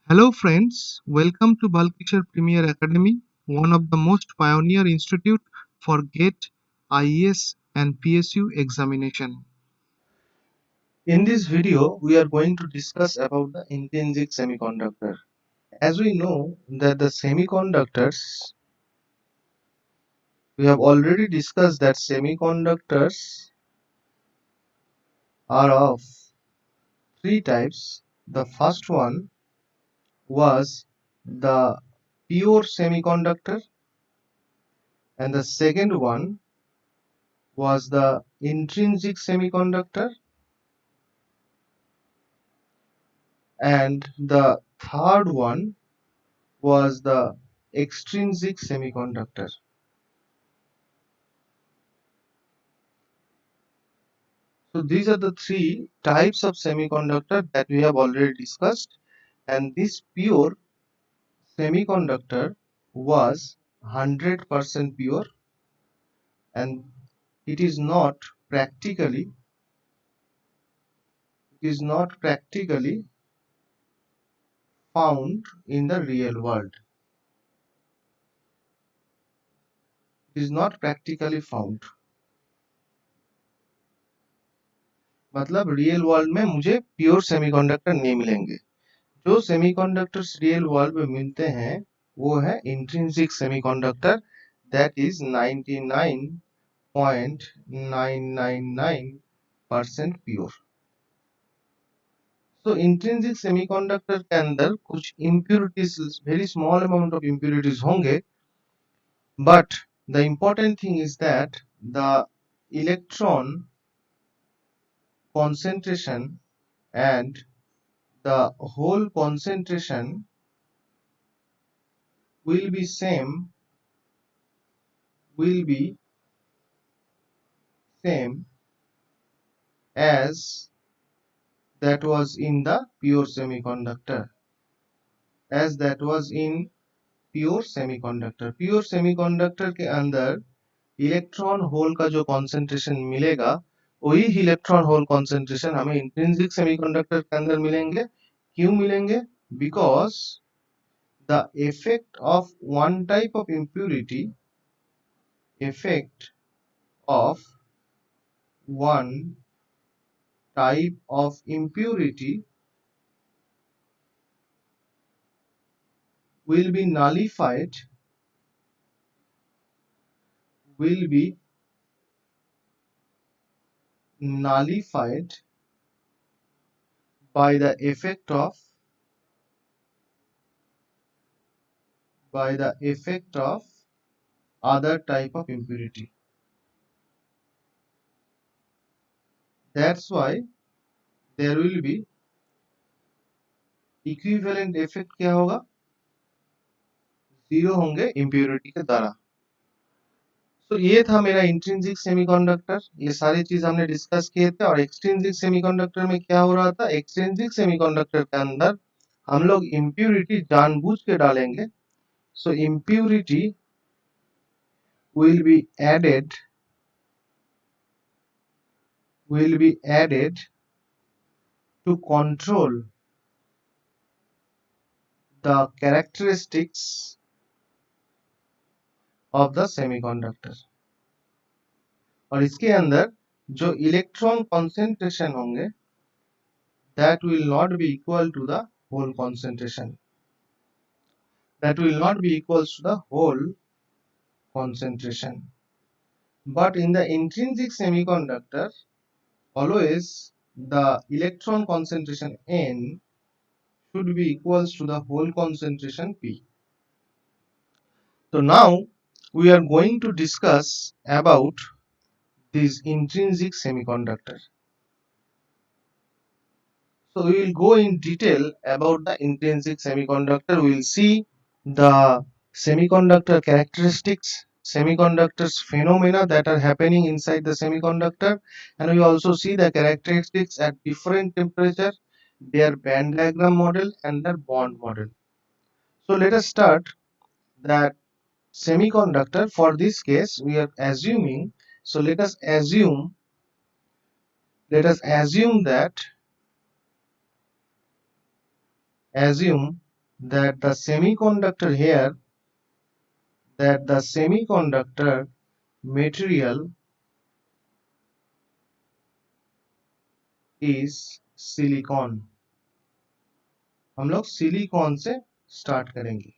Hello friends, welcome to Balkishar Premier Academy, one of the most pioneer institute for GATE, IES and PSU examination. In this video, we are going to discuss about the intrinsic semiconductor. As we know that the semiconductors, we have already discussed that semiconductors are of three types. The first one was the pure semiconductor, and the second one was the intrinsic semiconductor, and the third one was the extrinsic semiconductor. So these are the three types of semiconductor that we have already discussed, and this pure semiconductor was 100% pure, and it is not practically found in the real world. It is not practically found. मतलब real world में मुझे pure semiconductor नहीं मिलेंगे. जो semiconductors real world में मिलते हैं वो है intrinsic semiconductor, that is 99.999% pure. तो इंट्रिंसिक सेमीकंडक्टर के अंदर कुछ impurities, very small amount of impurities होंगे, but the important thing is that the electron concentration and the whole concentration will be same as that was in the pure semiconductor, as that was in pure semiconductor. Pure semiconductor के अंदर electron hole का जो concentration मिलेगा वही electron hole concentration हमें intrinsic semiconductor के अंदर मिलेंगे. क्यों मिलेंगे? Because the effect of one type of impurity will be nullified by the effect of other type of impurity. That's why there will be equivalent effect. क्या होगा? Zero होंगे impurity के द्वारा. तो ये था मेरा इंट्रिंसिक सेमीकंडक्टर. ये सारी चीज हमने डिस्कस किए थे. और एक्सट्रिंसिक सेमीकंडक्टर में क्या हो रहा था? एक्सट्रिंसिक सेमीकंडक्टर के अंदर हम लोग इम्प्यूरिटी जानबूझ के डालेंगे. So impurity will be added to control the characteristics of the semiconductor. और इसके अंदर जो इलेक्ट्रॉन concentration होंगे that will not be equal to the whole concentration. But in the intrinsic semiconductor, always the electron concentration N should be equals to the whole concentration P. So now we are going to discuss about this intrinsic semiconductor. So we will go in detail about the intrinsic semiconductor. We will see the semiconductor characteristics, semiconductors phenomena that are happening inside the semiconductor, and we also see the characteristics at different temperature, their band diagram model and their bond model. So let us start that semiconductor. For this case we are assuming, so let us assume let us assume that the semiconductor here, that the semiconductor material is silicon. हम लोग silicon से start करेंगे.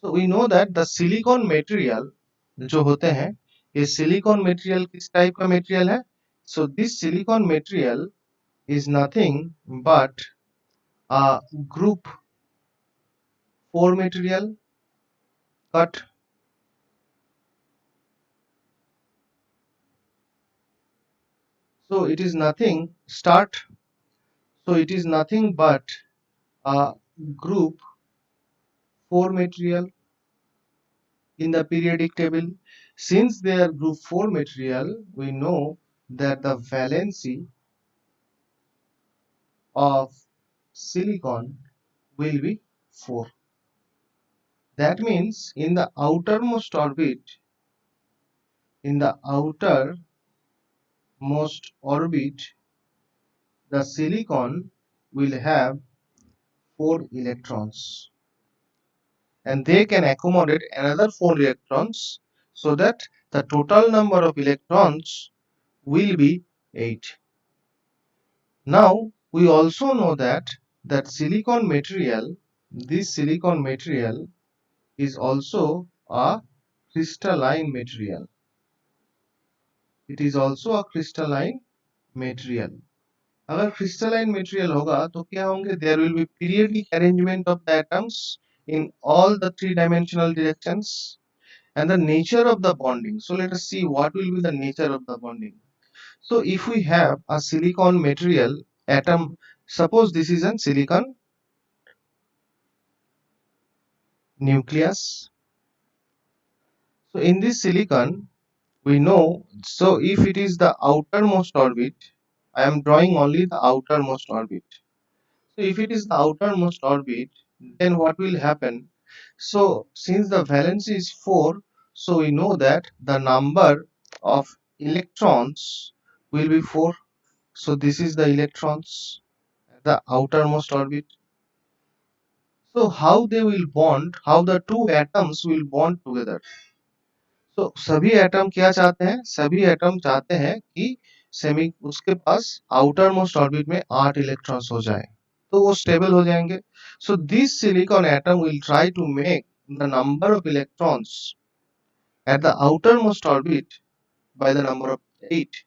So we know that the silicon material जो होते हैं, ये silicon material किस type का material है? So this silicon material is nothing but a group 4 material cut. So it is nothing but a group 4 material in the periodic table. Since they are group 4 material, we know that the valency of silicon will be 4. That means in the outermost orbit, the silicon will have 4 electrons, and they can accommodate another 4 electrons, so that the total number of electrons will be 8. Now we also know that this silicon material is also a crystalline material. It is also a crystalline material. अगर crystalline material होगा तो क्या होंगे? There will be periodic arrangement of the atoms in all the 3-dimensional directions, and the nature of the bonding. So let us see what will be the nature of the bonding. So if we have a silicon material atom, suppose this is a silicon nucleus. So in this silicon, we know, so if it is the outermost orbit, I am drawing only the outermost orbit. So if it is the outermost orbit, then what will happen? So since the valency is 4, so we know that the number of electrons will be 4. So this is the electrons at the outermost orbit. So how they will bond, how the two atoms will bond together? तो सभी atom क्या चाहते हैं? सभी atom चाहते हैं कि semi उसके पास आउटर मोस्ट ऑर्बिट में 8 इलेक्ट्रॉन्स हो जाए, तो वो स्टेबल हो जाएंगे. So this silicon atom will try to make the number of electrons at the outermost orbit by the number of 8.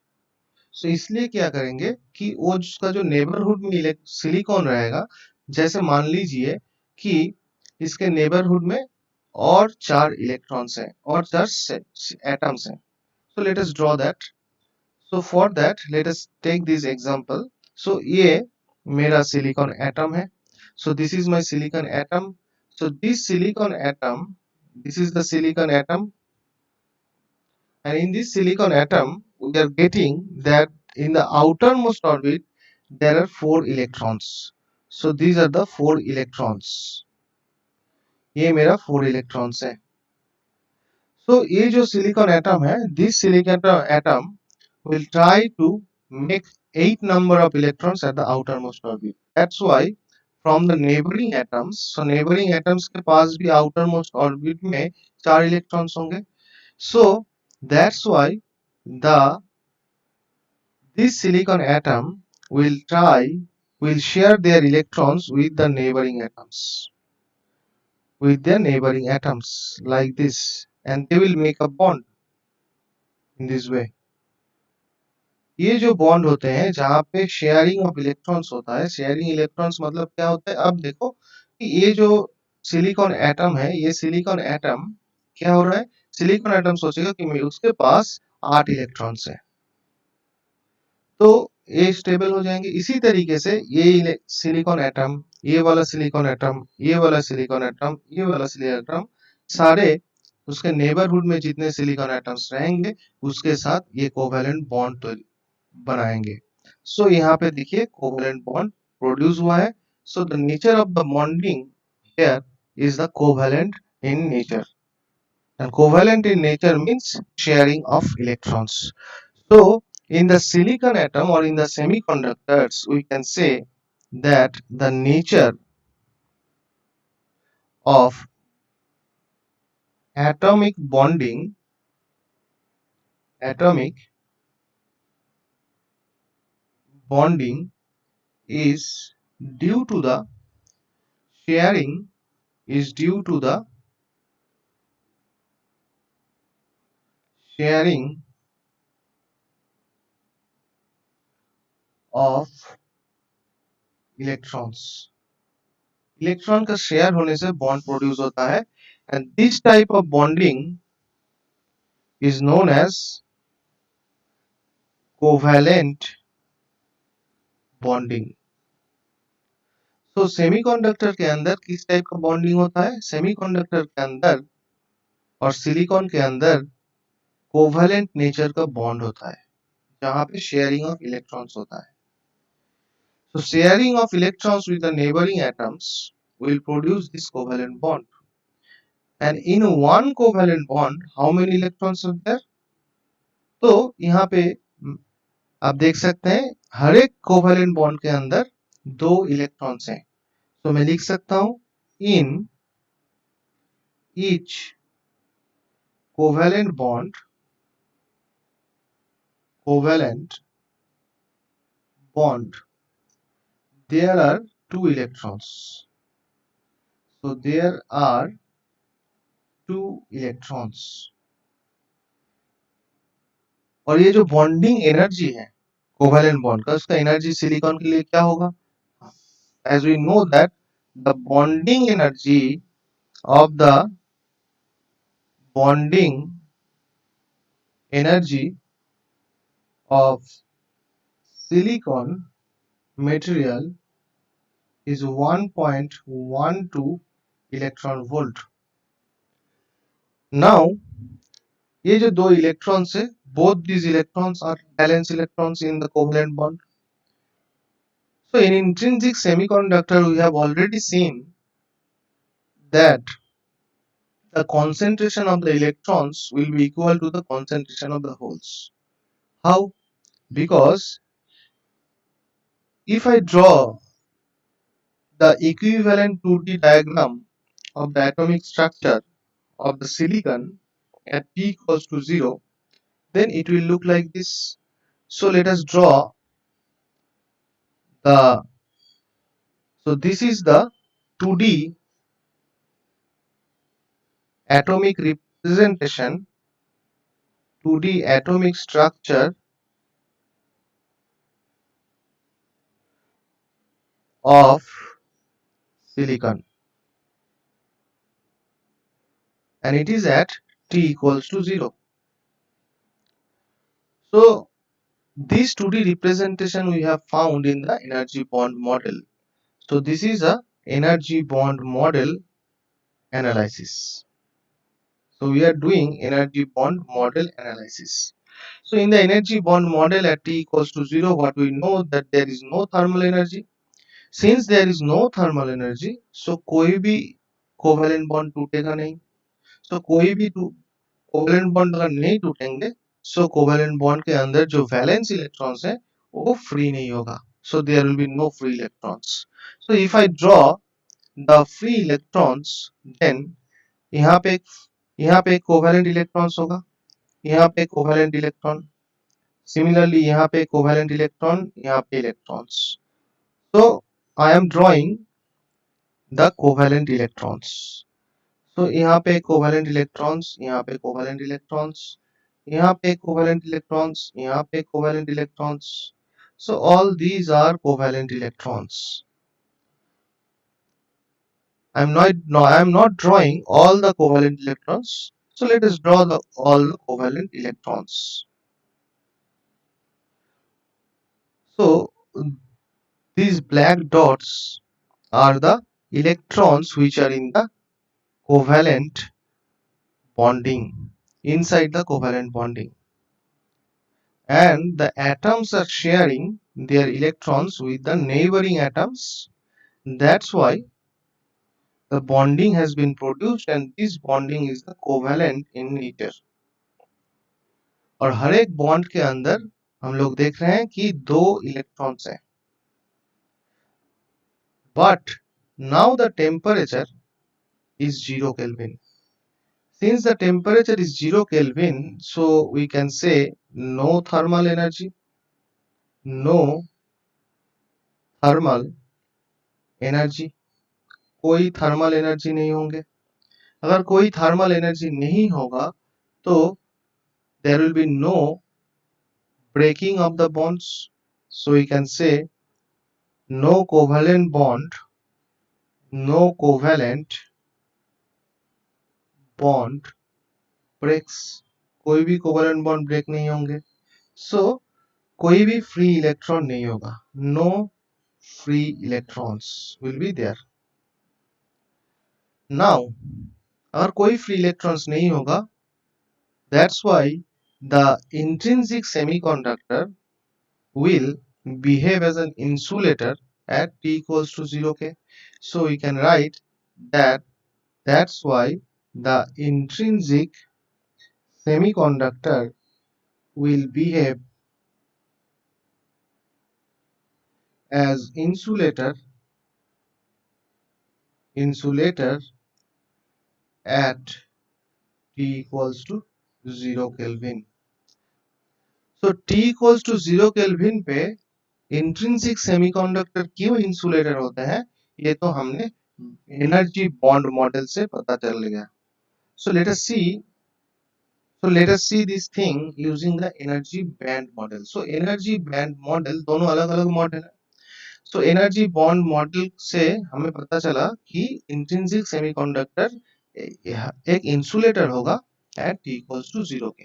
So इसलिए क्या करेंगे कि वो उसका जो नेबरहुड में सिलिकॉन रहेगा, जैसे मान लीजिए कि इसके नेबरहुड में और 4 इलेक्ट्रॉन्स हैं और 4 एटम्स हैं. So let us draw that. So for that let us take this example. So ये मेरा silicon atom है. So this is my silicon atom. So this is the silicon atom, and in this silicon atom we are getting that in the outermost orbit there are 4 electrons. So these are the 4 electrons. ये मेरा 4 electrons है. So ये जो silicon atom है, this silicon atom will try to make 8 number of electrons at the outermost orbit. That's why from the neighboring atoms, so neighboring atoms के पास भी outermost orbit में 4 electrons होंगे. So that's why this silicon atom will share their electrons with the neighboring atoms, like this, and they will make a bond in this way. ये जो bond होते हैं जहाँ पे शेयरिंग ऑफ इलेक्ट्रॉन्स होता है, शेयरिंग इलेक्ट्रॉन्स मतलब क्या होता है? अब देखो कि ये जो सिलिकॉन एटम है, ये सिलिकॉन एटम क्या हो रहा है? सिलिकॉन एटम सोचेगा कि उसके पास 8 इलेक्ट्रॉन्स है, तो ये स्टेबल हो जाएंगे. इसी तरीके से ये सिलिकॉन एटम, ये वाला सिलिकॉन एटम, ये वाला सिलिकॉन एटम, ये वाला सिलिकॉन एटम, सारे उसके नेबरहुड में जितने सिलिकॉन एटम्स रहेंगे उसके साथ ये कोवेलेंट बॉन्ड बनाएंगे. सो यहाँ पे देखिए कोवेलेंट बॉन्ड प्रोड्यूस हुआ है. So the nature of the bonding here is the covalent in nature, and covalent in nature means sharing of electrons. So in the silicon atom or in the semiconductors, we can say that the nature of atomic bonding is due to the sharing is due to the sharing of electrons electron का share होने से bond produce होता है and this type of bonding is known as covalent bonding तो semiconductor के अंदर किस type का बॉन्डिंग होता है सेमीकंडक्टर के अंदर और सिलिकॉन के अंदर कोवैलेंट नेचर का बॉन्ड होता है जहां पे शेयरिंग ऑफ इलेक्ट्रॉन्स होता है so sharing of electrons with the neighboring atoms will produce this covalent bond and in one covalent bond how many electrons are there तो यहाँ पे आप देख सकते हैं हर एक कोवैलेंट बॉन्ड के अंदर 2 इलेक्ट्रॉन्स हैं तो मैं लिख सकता हूं in each covalent bond there are 2 electrons so there are 2 electrons और ये जो बॉन्डिंग एनर्जी है कोवैलेंट बॉन्ड का उसका एनर्जी सिलिकॉन के लिए क्या होगा as we know that the bonding energy of the bonding energy of silicon material is 1.12 electron volt. Now, ये जो दो electrons है, both these electrons are valence electrons in the covalent bond. So, in intrinsic semiconductor, we have already seen that the concentration of the electrons will be equal to the concentration of the holes. How? Because if I draw the equivalent 2D diagram of the atomic structure of the silicon at t equals to 0, then it will look like this. So let us draw the, so this is the 2D atomic representation, 2D atomic structure of silicon and it is at t equals to 0. So this 2D representation we have found in the energy bond model. So this is a energy bond model analysis. So we are doing energy bond model analysis. So in the energy bond model at t equals to 0, what we know that there is no thermal energy. Since there is no thermal energy, so कोई भी covalent bond टूटेगा नहीं. So कोई भी covalent bond अगर नहीं टूटेंगे, so covalent bond के अंदर जो valence electrons है, वो free नहीं होगा. So there will be no free electrons. So if I draw the free electrons, then यहाँ पे एक कोवैलेंट इलेक्ट्रॉन्स होगा यहाँ पे कोवैलेंट इलेक्ट्रॉन सिमिलरली यहाँ पे कोवैलेंट इलेक्ट्रॉन यहाँ पे electrons so I am drawing the covalent electrons so यहाँ पे कोवैलेंट इलेक्ट्रॉन्स यहाँ पे कोवैलेंट इलेक्ट्रॉन्स यहाँ पे कोवैलेंट इलेक्ट्रॉन्स यहाँ पे covalent electrons so all these are covalent electrons I am not drawing all the covalent electrons. So let us draw all the covalent electrons. So these black dots are the electrons which are in the covalent bonding, inside the covalent bonding. And the atoms are sharing their electrons with the neighboring atoms. That's why the bonding has been produced and this bonding is the covalent in nature. और हर एक bond के अंदर हम लोग देख रहे हैं कि 2 इलेक्ट्रॉन्स हैं। But now the temperature is 0 Kelvin. Since the temperature is 0 Kelvin, so we can say no thermal energy, no thermal energy, कोई थर्मल एनर्जी नहीं होंगे। अगर कोई थर्मल एनर्जी नहीं होगा तो there will be no breaking of the bonds, so we can say no covalent bond, no covalent bond breaks, कोई भी कोवलेंट बॉन्ड ब्रेक नहीं होंगे। सो कोई भी फ्री इलेक्ट्रॉन नहीं होगा, no free electrons will be there. Now अगर कोई फ्री इलेक्ट्रॉन्स नहीं होगा, that's why the intrinsic semiconductor will behave as an insulator at t equals to 0 K. So we can write that that's why the intrinsic semiconductor will behave as insulator at t equals to 0 Kelvin. So t equals to 0 Kelvin पे intrinsic semiconductor क्यों insulator होते हैं, ये तो हमने energy bond model से पता चल गया। So let us see this thing using the energy band model. So energy band model दोनों अलग-अलग मॉडल है। So energy bond model से हमें पता चला कि इंट्रिंसिक सेमीकंडक्टर एक इंसुलेटर होगा at t equals to 0 K.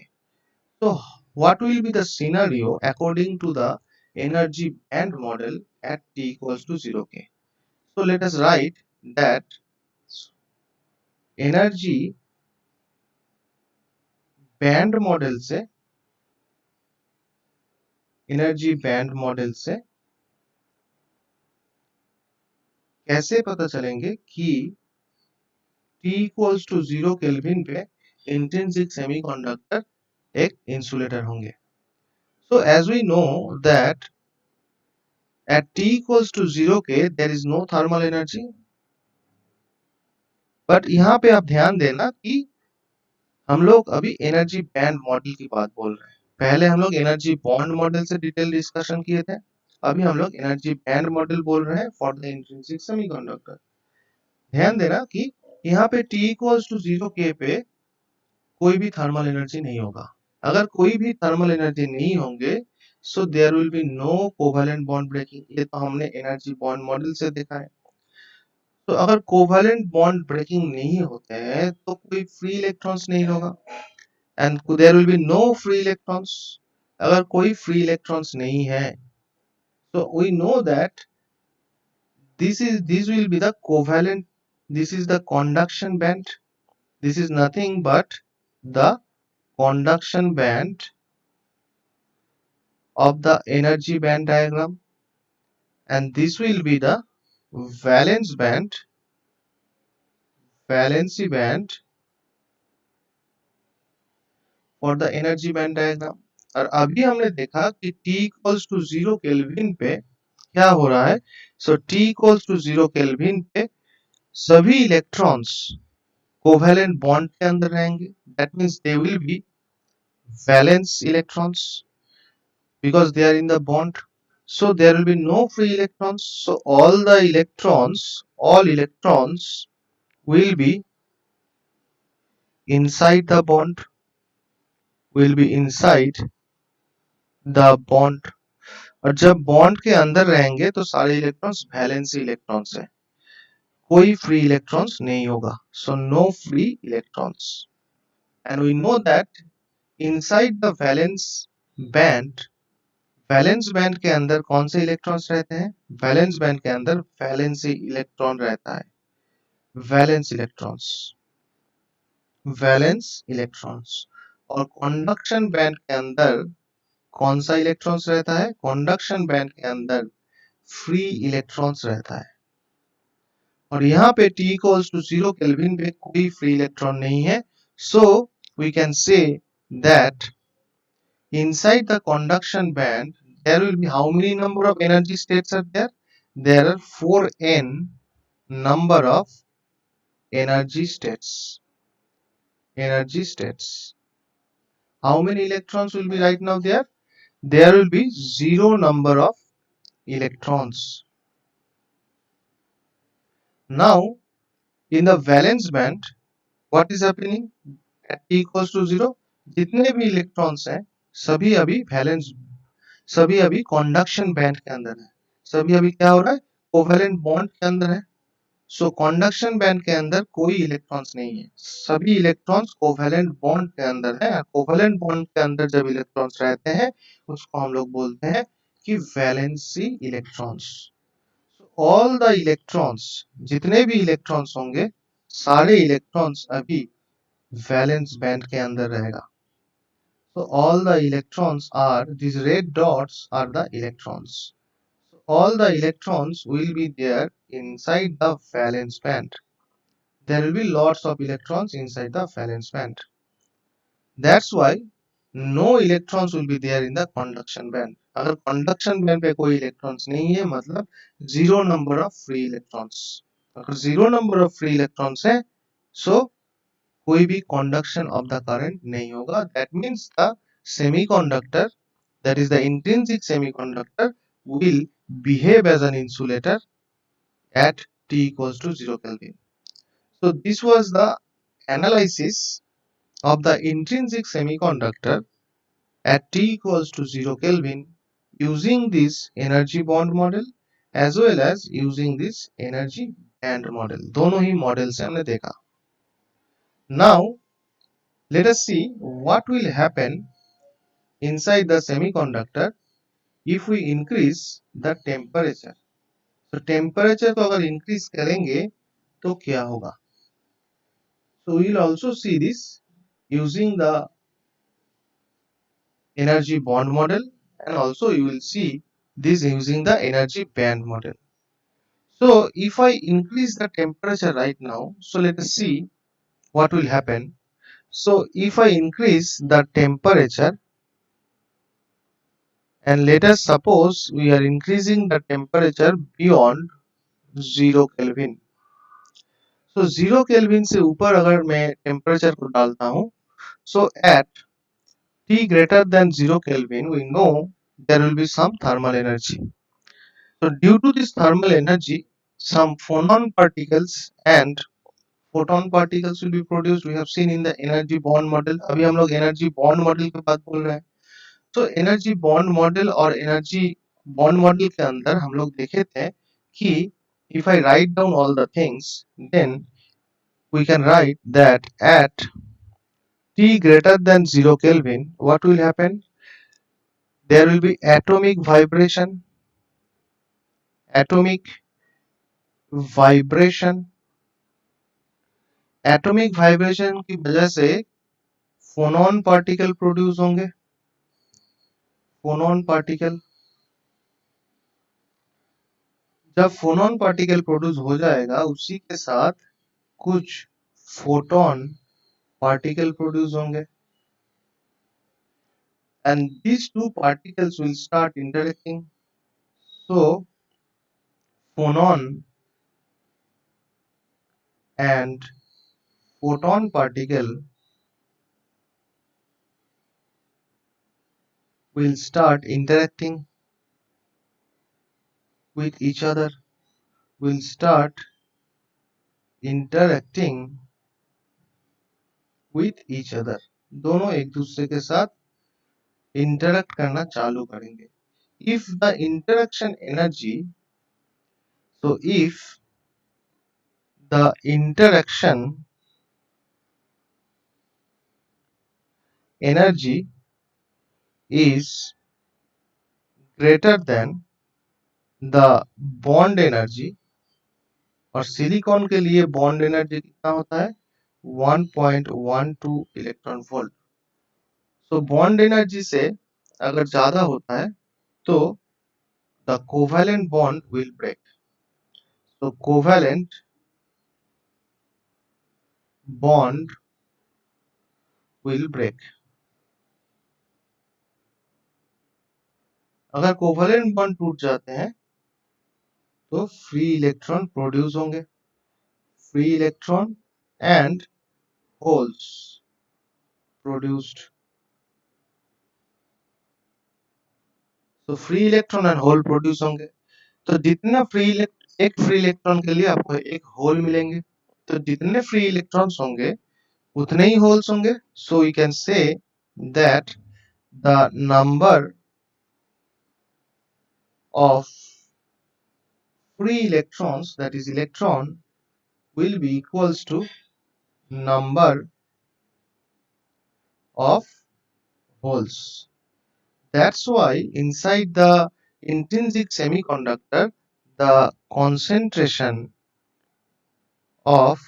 So what will be the scenario according to the energy band model at t equals to 0 K? So let us write that energy band model से कैसे पता चलेंगे कि T equals to 0 kelvin पे intrinsic semiconductor एक insulator होंगे। So as we know that at T equals to 0 K there is no thermal energy, but यहाँ पे आप ध्यान देना कि हम लोग अभी एनर्जी बैंड मॉडल की बात बोल रहे हैं। पहले हम लोग एनर्जी बॉन्ड मॉडल से डिटेल डिस्कशन किए थे, अभी हम लोग एनर्जी बैंड मॉडल बोल रहे हैं फॉर द इंट्रिंसिक सेमीकंडक्टर। ध्यान देना कि यहाँ पे T equals to 0 K पे कोई भी थर्मल एनर्जी नहीं होगा। अगर कोई भी थर्मल एनर्जी नहीं होंगे, so there will be no covalent bond breaking, ये तो हमने एनर्जी बॉन्ड मॉडल से देखा है। तो अगर कोवेलेंट बॉन्ड ब्रेकिंग नहीं होते हैं तो कोई फ्री इलेक्ट्रॉन्स नहीं होगा and there will be no free electrons. अगर कोई फ्री इलेक्ट्रॉन्स नहीं है, so we know that this will be the covalent, this is the conduction band, this is nothing but the conduction band of the energy band diagram, and this will be the valence band, valency band for the energy band diagram। और अभी हमने देखा कि T equals to 0 kelvin पे क्या हो रहा है। So T equals to 0 kelvin पे सभी इलेक्ट्रॉन्स कोवेलेंट बॉन्ड के अंदर रहेंगे, that means they will be valence electrons because they are in the bond, so there will be no free electrons, so all electrons will be inside the bond, will be inside the bond। और जब bond के अंदर रहेंगे तो सारे electrons valency electrons है, कोई free electrons नहीं होगा, so no free electrons. And we know that inside the band valence band के अंदर कौन से इलेक्ट्रॉन्स रहते हैं, वैलेंस बैंड के अंदर वैलेंसी इलेक्ट्रॉन रहता है, वैलेंस इलेक्ट्रॉन्स। और कंडक्शन बैंड के अंदर कौन सा इलेक्ट्रॉन्स रहता है, कंडक्शन बैंड के अंदर फ्री इलेक्ट्रॉन्स रहता है। और यहाँ पे T equals to 0 केल्विन पे कोई फ्री इलेक्ट्रॉन नहीं है, so we can say that inside the conduction band there will be how many number of energy states are there? There are 4n number of energy states. Energy states. How many electrons will be right now there? There will be 0 number of electrons. Now in the valence band what is happening at t equals to 0? जितने भी electrons हैं सभी अभी valence सभी अभी conduction band के अंदर है. सभी अभी क्या हो रहा है? कोवेलेंट बॉन्ड के अंदर है. सो कंडक्शन बैंड के अंदर कोई इलेक्ट्रॉन्स नहीं है. सभी इलेक्ट्रॉन्स कोवेलेंट बॉन्ड के अंदर है. कोवेलेंट बॉन्ड के अंदर जब इलेक्ट्रॉन्स रहते हैं उसको हम लोग बोलते हैं कि valency electrons. All the electrons जितने भी इलेक्ट्रॉन्स होंगे सारे इलेक्ट्रॉन्स अभी वैलेंस बैंड के अंदर रहेगा. So all the electrons are, these red dots are the electrons. So all the electrons will be there inside the valence band. There will be lots of electrons inside the valence band. That's why no electrons will be there in the conduction band. अगर conduction band पे कोई electrons नहीं है मतलब zero number of free electrons. अगर zero number of free electrons है so कोई भी conduction of the current नहीं होगा. That means the semiconductor, that is the intrinsic semiconductor, will behave as an insulator at t equals to 0 Kelvin. So this was the analysis of the intrinsic semiconductor at t equals to 0 Kelvin using this energy bond model as well as using this energy band model. दोनों ही models से हमने देखा. Now let us see what will happen inside the semiconductor if we increase the temperature. तो temperature को अगर increase करेंगे तो क्या होगा? So we will also see this using the energy bond model and also you will see this using the energy band model. So if I increase the temperature right now, so let us see what will happen. So if I increase the temperature and let us suppose we are increasing the temperature beyond 0 Kelvin. So 0 Kelvin से ऊपर अगर मैं temperature को डालता हूँ so at T greater than 0 Kelvin we know there will be some thermal energy. So due to this thermal energy some phonon particles and photon particles will be produced. We have seen in the energy bond model. अभी हम लोग energy bond model की बात बोल रहे हैं. So energy bond model और energy bond model के अंदर हम लोग देखे थे कि if I write down all the things then we can write that at T greater than 0 Kelvin what will happen? There will be atomic vibration. Atomic vibration. Atomic vibration की वजह से फोनॉन पार्टिकल प्रोड्यूस होंगे. फोनॉन particle जब फोनॉन particle produce हो जाएगा उसी के साथ कुछ फोटोन पार्टिकल प्रोड्यूस होंगे and these two particles will start interacting. So phonon and photon particle will start interacting with each other. Will start interacting with each other. दोनों एक दूसरे के साथ interact करना चालू करेंगे. If the interaction energy, so if the interaction energy is greater than the bond energy, और silicon के लिए बॉन्ड एनर्जी कितना होता है 1.12 electron volt. So bond energy से अगर ज्यादा होता है तो the covalent bond will break. So covalent bond will break. अगर कोवलेंट बॉन्ड टूट जाते हैं तो फ्री इलेक्ट्रॉन प्रोड्यूस होंगे, free electron and holes produced. तो free electron and hole produce होंगे। तो जितना एक फ्री इलेक्ट्रॉन के लिए आपको एक होल मिलेंगे। तो जितने फ्री इलेक्ट्रॉन्स होंगे उतने ही होल्स होंगे। So we can say that the number of free electrons, that is electron, will be equals to number of holes. That's why inside the intrinsic semiconductor the concentration of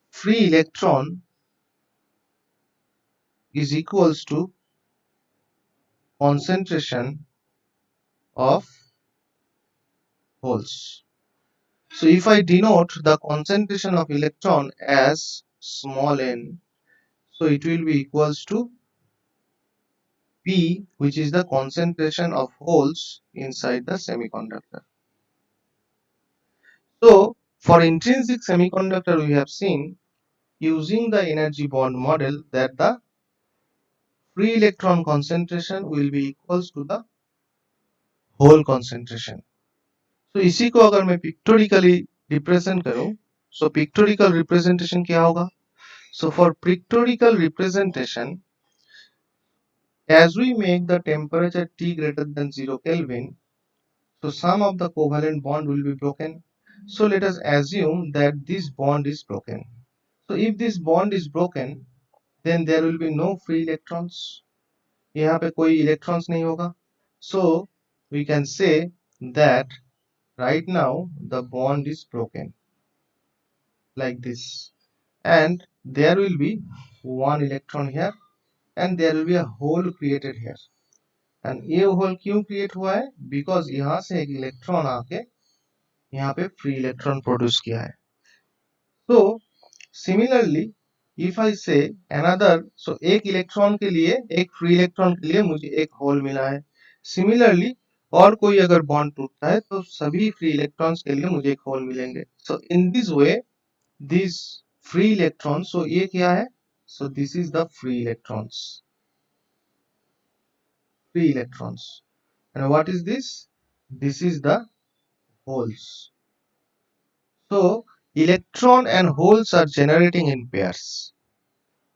free electron is equals to concentration of holes. So if I denote the concentration of electron as small n, so it will be equals to P, which is the concentration of holes inside the semiconductor. So for intrinsic semiconductor we have seen using the energy bond model that the free electron concentration will be equals to the hole concentration. So इसी को अगर मैं pictorially represent करूं, so pictorial representation क्या होगा? So for pictorial representation, as we make the temperature T greater than 0 Kelvin, so some of the covalent bond will be broken. So let us assume that this bond is broken. So if this bond is broken, then there will be no free electrons. यहाँ पे कोई electrons नहीं होगा. So we can say that right now the bond is broken like this, and there will be one electron here, and there will be a hole created here. And ये hole क्यों create हुआ है? Because यहाँ से एक electron आके यहाँ पे free electron produce किया है. So similarly, if I say another, so एक इलेक्ट्रॉन के लिए, एक फ्री इलेक्ट्रॉन के लिए मुझे एक होल मिला है. Similarly, और कोई अगर बॉन्ड टूटता है तो सभी फ्री इलेक्ट्रॉन्स के लिए मुझे एक होल मिलेंगे. So in this way, these free electrons, so ये क्या है? So this is the free electrons. Free electrons. And what is this? This is the holes. So electron and holes are generating in pairs.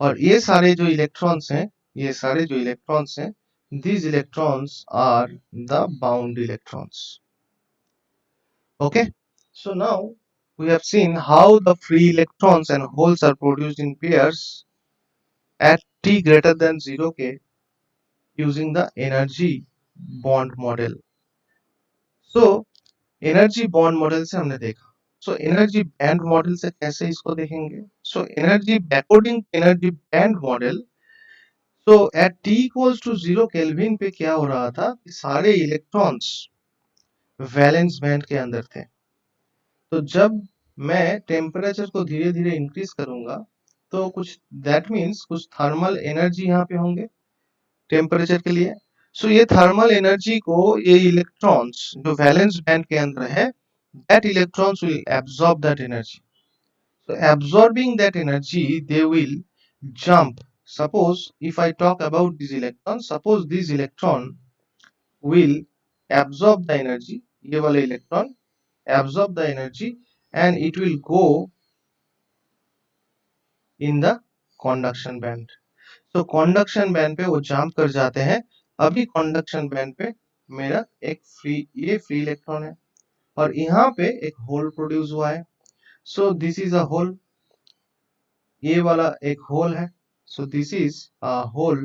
और ये सारे जो electrons हैं, ये सारे जो इलेक्ट्रॉन्स हैं, these electrons are the bound electrons. Okay, so now we have seen how the free electrons and holes are produced in pairs at t greater than 0 k using the energy bond model. So energy bond model से हमने देखा. So energy band model से कैसे इसको देखेंगे? So energy according to energy band model, तो at t equals to 0 kelvin पे क्या हो रहा था कि सारे इलेक्ट्रॉन्स वैलेंस बैंड के अंदर थे. तो जब मैं टेम्परेचर को धीरे धीरे इंक्रीज करूंगा तो कुछ दैट मीन्स कुछ थर्मल एनर्जी यहाँ पे होंगे टेम्परेचर के लिए. सो ये थर्मल एनर्जी को ये इलेक्ट्रॉन्स जो वैलेंस बैंड के अंदर है, that electrons will absorb that energy. So absorbing that energy, they will jump. Suppose if I talk about these electrons, suppose this electron will absorb the energy, ये वाला electron absorb the energy and it will go in the conduction band. So conduction band पे वो jump कर जाते हैं. अभी conduction band पे मेरा एक ये free electron है और यहाँ पे एक hole produce हुआ है. So this is a hole. ये वाला एक hole है. So this is a hole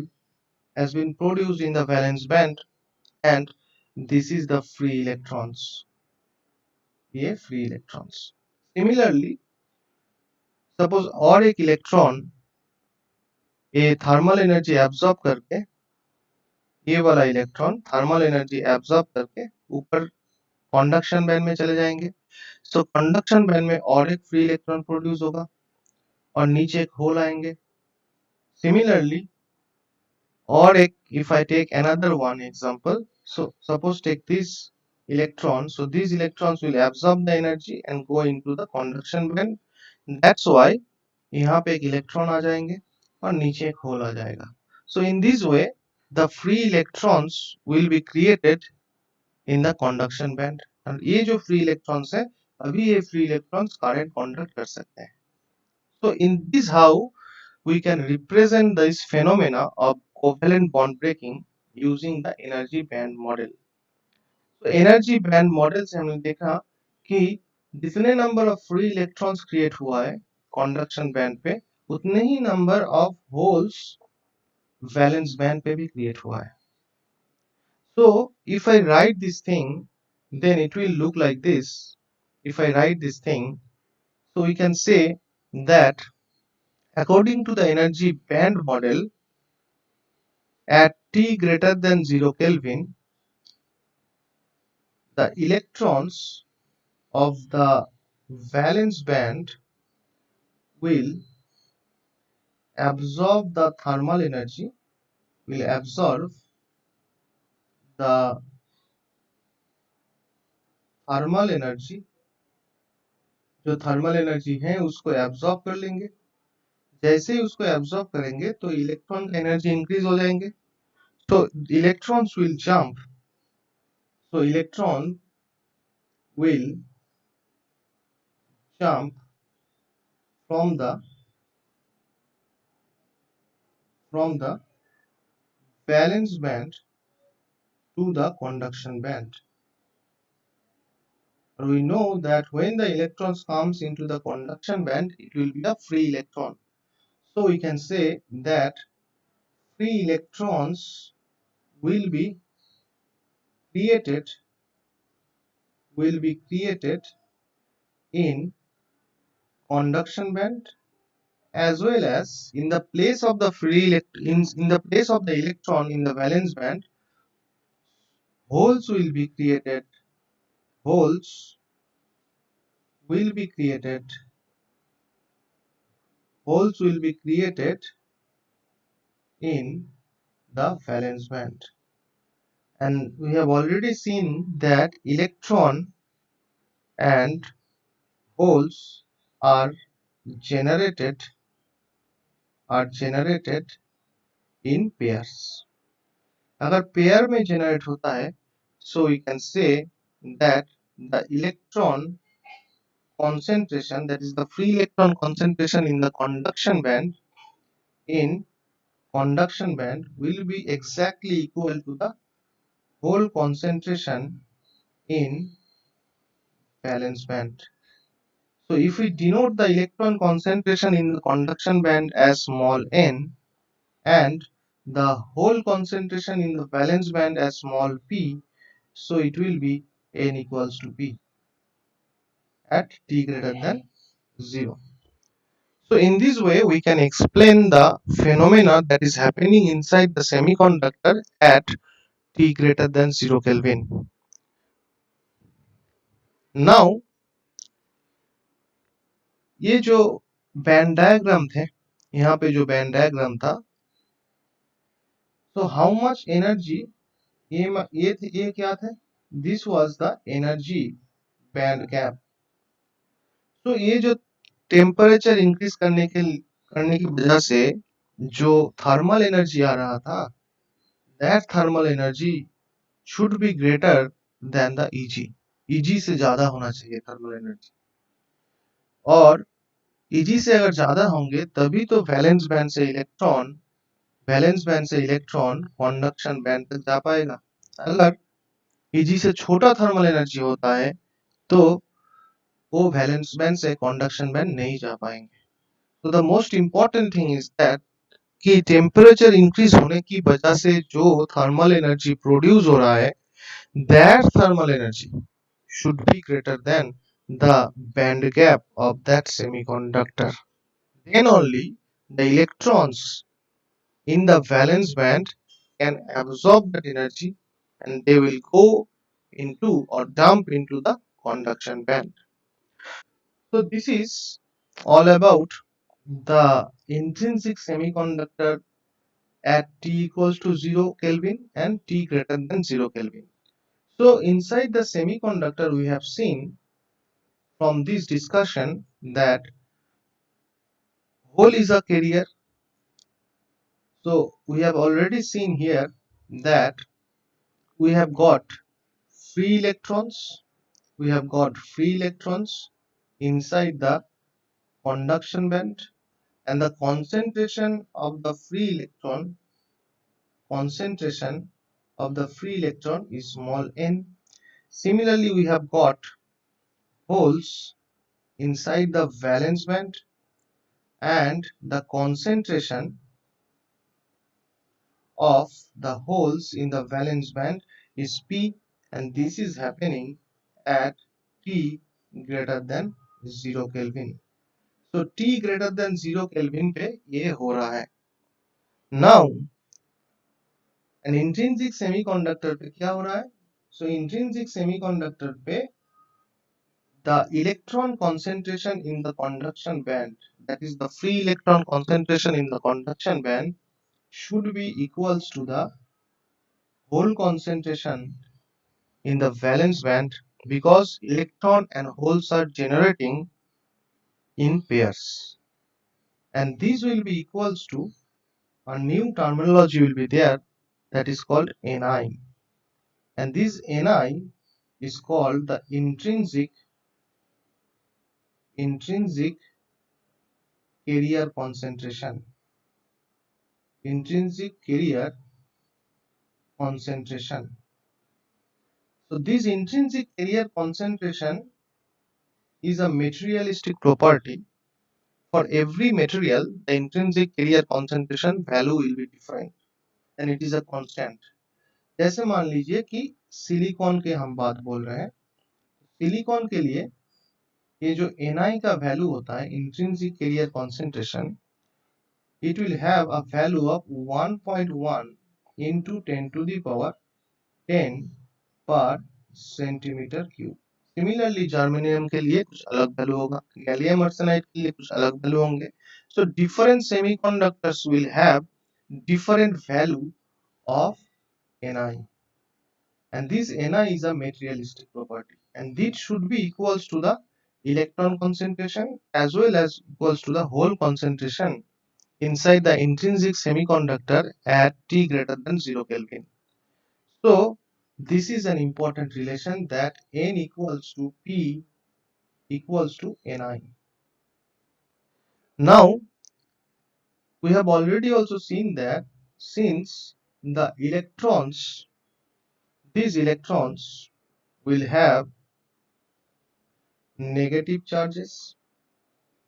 has been produced in the valence band and this is the free electrons. ये free electrons. Similarly, suppose और एक इलेक्ट्रॉन ये थर्मल एनर्जी एब्जॉर्ब करके, ये वाला इलेक्ट्रॉन थर्मल एनर्जी एब्जॉर्ब करके ऊपर कंडक्शन बैंड में चले जाएंगे. सो कंडक्शन बैंड में और एक फ्री इलेक्ट्रॉन प्रोड्यूस होगा और नीचे एक होल आएंगे. Similarly Or if I take another one example, so suppose take this electron, so these electrons will absorb the energy and go into the conduction band. That's why यहाँ पे एक electron आ जाएंगे और नीचे एक होल आ जाएगा. So in this way the free electrons will be created in the conduction band. और ये जो free electrons है, अभी ये free electrons current conduct कर सकते हैं. So in this how we can represent this phenomena of covalent bond breaking using the energy band model. So energy band model से हमने देखा कि जितने number of free electrons create हुआ है कंडक्शन बैंड पे, उतने ही number of holes valence band पे भी क्रिएट हुआ है. So if I write this thing, then it will look like this. If I write this thing, so we can say that according to the energy band model, at T greater than 0 Kelvin, the electrons of the valence band will absorb the thermal energy, will absorb the thermal energy, जो thermal energy है उसको absorb कर लेंगे. जैसे ही उसको absorb करेंगे तो electron का एनर्जी इंक्रीज हो जाएंगे. तो electrons will jump, so electron will jump from the valence band to the conduction band. We know that when the electrons comes into the conduction band, it will be a free electron. So we can say that free electrons will be created in conduction band, as well as in the place of the in the place of the electron in the valence band, holes will be created. Holes will be created. Holes will be created in the valence band. And we have already seen that electron and holes are generated in pairs. अगर pair में generate होता है, so we can say that the electron concentration, that is the free electron concentration in the conduction band will be exactly equal to the whole concentration in valence band. So if we denote the electron concentration in the conduction band as small n and the whole concentration in the valence band as small p, so it will be n equals to p at t greater than 0. So in this way we can explain the phenomena that is happening inside the semiconductor at t greater than 0 Kelvin. Now ये जो band diagram थे, यहाँ पे जो band diagram था, so how much energy, ये क्या थे, this was the energy band gap. so ये जो टेम्परेचर इंक्रीज करने की वजह से जो थर्मल एनर्जी आ रहा था, that thermal energy should be greater than the Eg. Eg से ज्यादा होना चाहिए थर्मल एनर्जी, और Eg से अगर ज्यादा होंगे तभी तो वैलेंस बैंड से इलेक्ट्रॉन कंडक्शन बैंड तक जा पाएगा. अगर Eg से छोटा थर्मल एनर्जी होता है तो वो वैलेंस बैंड से कंडक्शन बैंड नहीं जा पाएंगे. तो the most important thing is that कि टेम्परेचर इंक्रीज होने की वजह से जो थर्मल एनर्जी प्रोड्यूस हो रहा है, that thermal energy should be greater than the band gap of that semiconductor. Then only the electrons in the valence band can absorb that energy and they will go into or dump into the conduction band. So this is all about the intrinsic semiconductor at T equals to 0 Kelvin and T greater than 0 Kelvin. So inside the semiconductor, we have seen from this discussion that hole is a carrier. So we have already seen here that we have got free electrons. We have got free electrons inside the conduction band, and the concentration of the free electron is small n. Similarly, we have got holes inside the valence band, and the concentration of the holes in the valence band is P, and this is happening at T greater than 0 Kelvin. So T greater than 0 Kelvin पे ये हो रहा है. Now an intrinsic semiconductor पे क्या हो रहा है? So intrinsic semiconductor पे the electron concentration in the conduction band, that is the free electron concentration in the conduction band, should be equals to the hole concentration in the valence band, because electron and holes are generating in pairs, and this will be equals to a new terminology will be there, that is called Ni, and this Ni is called the intrinsic carrier concentration. Intrinsic carrier concentration. So this intrinsic carrier concentration is a materialistic property. For every material, the intrinsic carrier concentration value will be different, and it is a constant. जैसे मान लीजिए कि silicon के हम बात बोल रहे हैं, सिलिकॉन के लिए ये जो Ni का वैल्यू होता है, intrinsic carrier concentration, it will have a value of 1.1 into 10 to the power 10 per centimeter cube. Similarly germanium के लिए कुछ अलग वैल्यू होगा, गैलियम आर्सेनाइड के लिए कुछ अलग वैल्यू होंगे. So different semiconductors will have different value of Ni, and this Ni is a materialistic property, and this should be equals to the electron concentration as well as equals to the hole concentration inside the intrinsic semiconductor at T greater than 0 Kelvin. So this is an important relation, that N equals to P equals to Ni. Now we have already also seen that since the these electrons will have negative charges,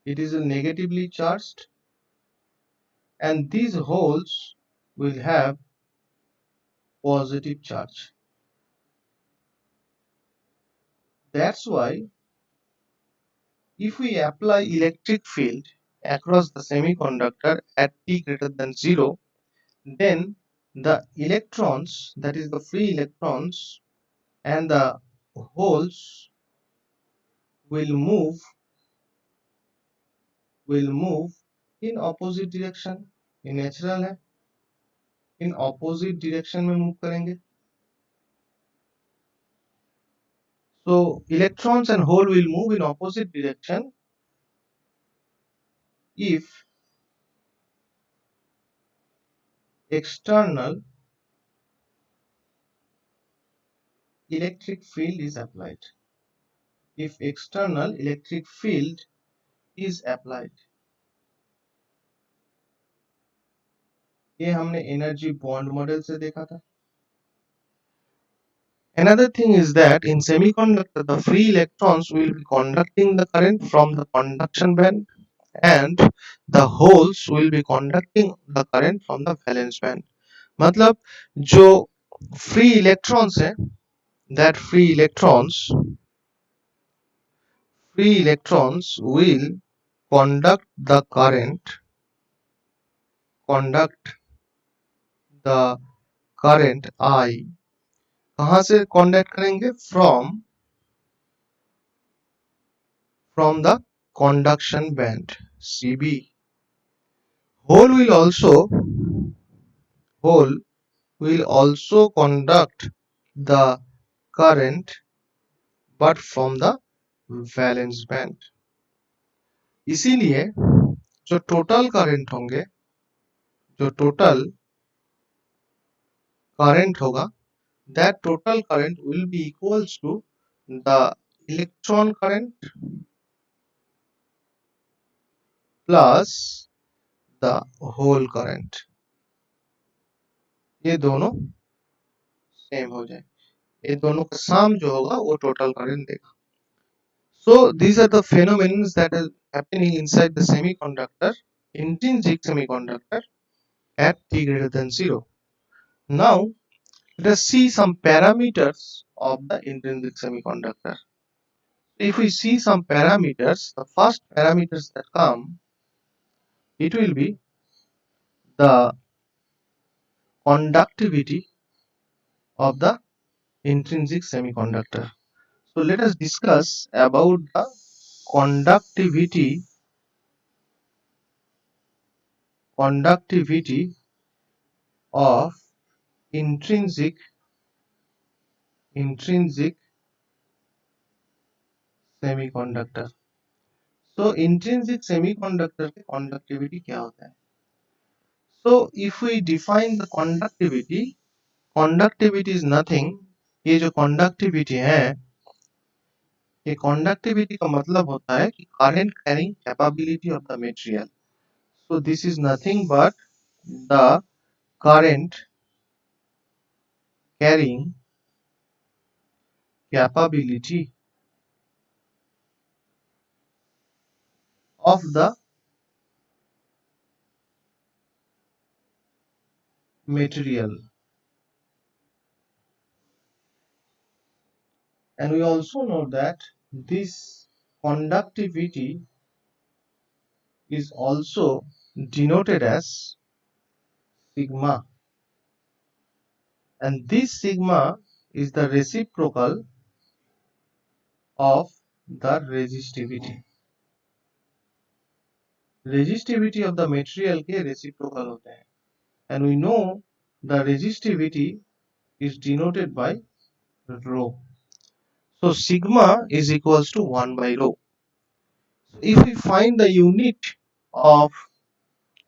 it is negatively charged, and these holes will have positive charge. That's why if we apply electric field across the semiconductor at T greater than 0, then the electrons, that is the free electrons, and the holes will move in opposite direction. ये natural है, in opposite direction में move करेंगे. So electrons and hole will move in opposite direction if external electric field is applied. If external electric field is applied. ये हमने energy bond model से देखा था. Another thing is that in semiconductor, the free electrons will be conducting the current from the conduction band, and the holes will be conducting the current from the valence band. मतलब जो free electrons है, that free electrons will conduct the current I. कहाँ से conduct करेंगे? From the conduction band CB. Hole will also hole will also conduct the current but from the valence band. इसीलिए जो total current होंगे, जो total current होगा, that total current will be equals to the electron current plus the hole current। ये दोनों same हो जाए, ये दोनों का सम जो होगा वो टोटल करंट देगा। So these are the phenomena that are happening inside the semiconductor, intrinsic semiconductor at t greater than 0. Now let us see some parameters of the intrinsic semiconductor. If we see some parameters, the first parameters that come, it will be the conductivity of the intrinsic semiconductor. So let us discuss about the conductivity of intrinsic semiconductor। So intrinsic semiconductor की conductivity क्या होता है? So if we define the conductivity, conductivity is nothing, ये जो conductivity है, ये conductivity का मतलब होता है कि current carrying capability of the material। So this is nothing but the current carrying capability of the material। And we also know that this conductivity is also denoted as sigma, and this sigma is the reciprocal of the resistivity। Resistivity of the material के reciprocal होते हैं, and we know the resistivity is denoted by rho। So sigma is equals to 1 by rho. So if we find the unit of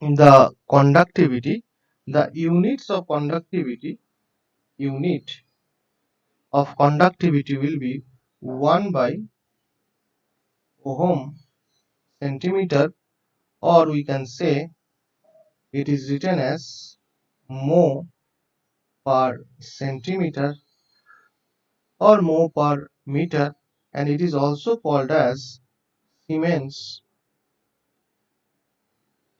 the conductivity, the unit of conductivity will be 1 by ohm centimeter, or we can say it is written as mho per centimeter or mho per meter, and it is also called as Siemens,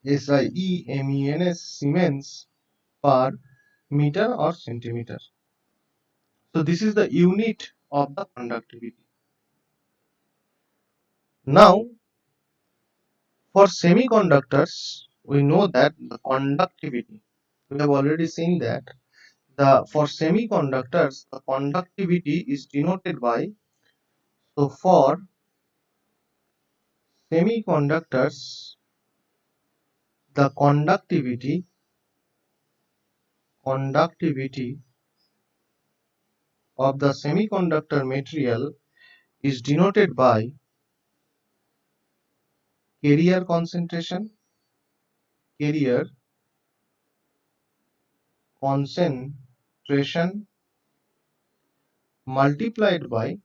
SIEMENS, Siemens per meter or centimeter। So this is the unit of the conductivity. Now for semiconductors, we know that the conductivity, we have already seen that for semiconductors the conductivity is denoted by, so for semiconductors the conductivity of the semiconductor material is denoted by carrier concentration multiplied by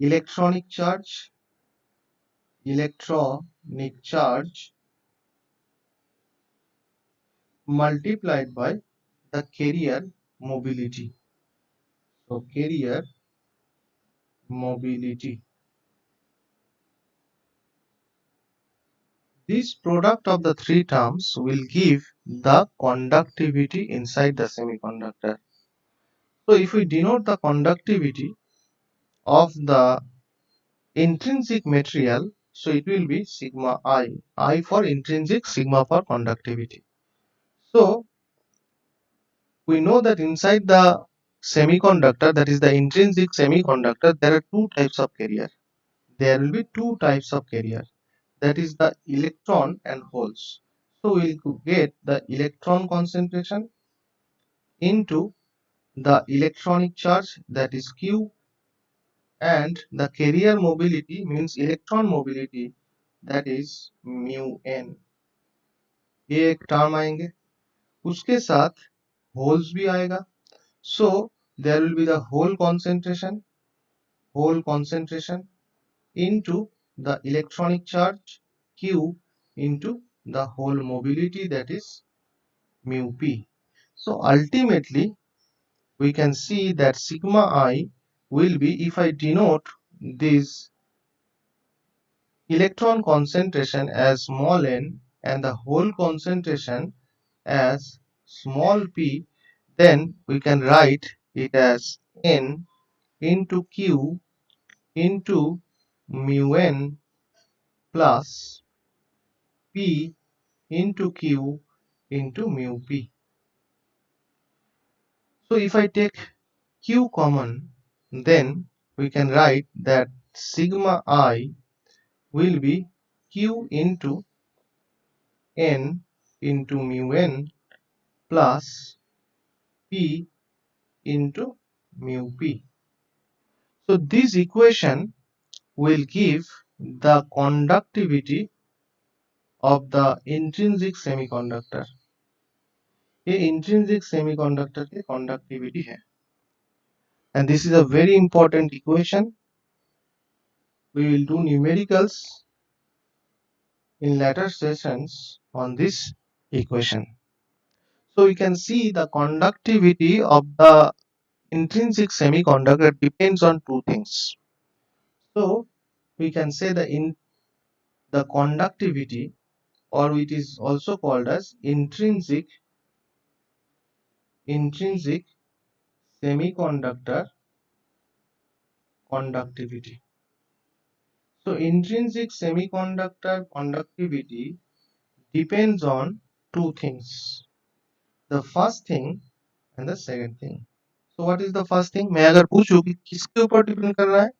electronic charge multiplied by the carrier mobility. So carrier mobility. This product of the three terms will give the conductivity inside the semiconductor. So if we denote the conductivity of the intrinsic material, so it will be sigma I for intrinsic, sigma for conductivity. So we know that inside the semiconductor, that is the intrinsic semiconductor, there are two types of carrier. There will be two types of carrier, that is the electron and holes. So we will get the electron concentration into the electronic charge, that is Q, and the carrier mobility means electron mobility, that is mu n. ये एक term आएंगे, उसके साथ holes भी आएगा. So there will be the whole concentration into the electronic charge Q into the whole mobility, that is mu p. So ultimately we can see that sigma I will be, if I denote this electron concentration as small n and the whole concentration as small p, then we can write it as n into q into mu n plus p into q into mu p. So if I take q common, then we can write that sigma I will be q into n into mu n plus p into mu p. So this equation will give the conductivity of the intrinsic semiconductor. ये intrinsic semiconductor की conductivity है. And this is a very important equation. We will do numericals in later sessions on this equation. So we can see the conductivity of the intrinsic semiconductor depends on two things. So we can say the conductivity, or it is also called as intrinsic semiconductor conductivity. So intrinsic semiconductor conductivity depends on two things, the first thing and the second thing. So what is the first thing? मैं अगर पूछूं कि किसके ऊपर depend कर रहा है,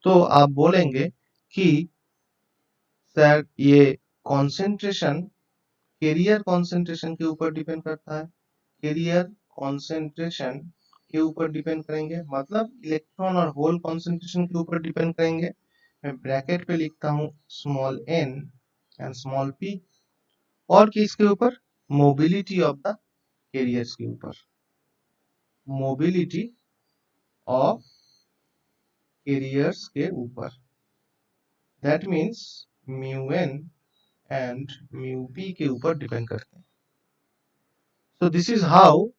तो आप बोलेंगे कि सर ये कॉन्सेंट्रेशन कैरियर कॉन्सेंट्रेशन के ऊपर डिपेंड करता है. कैरियर कॉन्सेंट्रेशन के ऊपर डिपेंड करेंगे, मतलब इलेक्ट्रॉन और होल कॉन्सेंट्रेशन के ऊपर डिपेंड करेंगे. मैं ब्रैकेट पे लिखता हूँ small n and small p. और किसके ऊपर? मोबिलिटी ऑफ द कैरियर्स के ऊपर. मोबिलिटी ऑफ कैरियर्स के ऊपर. That means mu n and mu p के ऊपर डिपेंड करते हैं. So this is how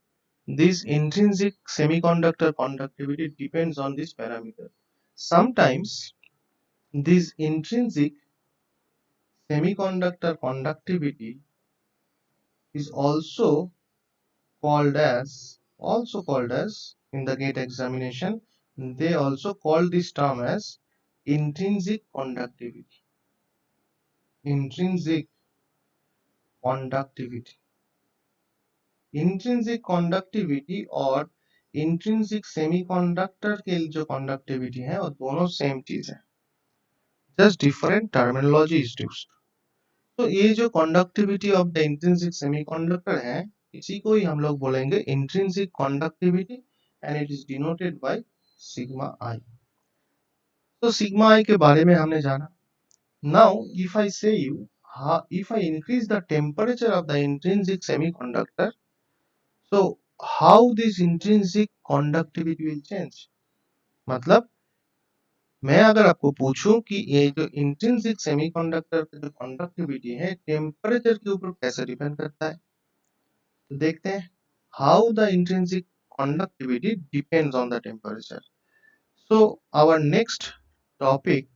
this intrinsic semiconductor conductivity depends on this parameter. Sometimes this intrinsic semiconductor conductivity is also called as in the gate examination, they also call this term as intrinsic conductivity. Intrinsic conductivity. Intrinsic conductivity और intrinsic semiconductor के जो conductivity है वो दोनों same चीज है, just different terminology is used. तो ये जो conductivity of the intrinsic semiconductor है, इसी को ही हम लोग बोलेंगे intrinsic conductivity and it is denoted by sigma I. तो sigma I के बारे में हमने जाना. Now if I say you if I increase the temperature of the intrinsic semiconductor, so how this intrinsic conductivity will change? मतलब मैं अगर आपको पूछूं कि ये जो इंट्रिंसिक सेमीकंडक्टर का जो कंडक्टिविटी है टेम्परेचर के ऊपर कैसे डिपेंड करता है, तो देखते हैं how the intrinsic conductivity depends on the temperature. So our next topic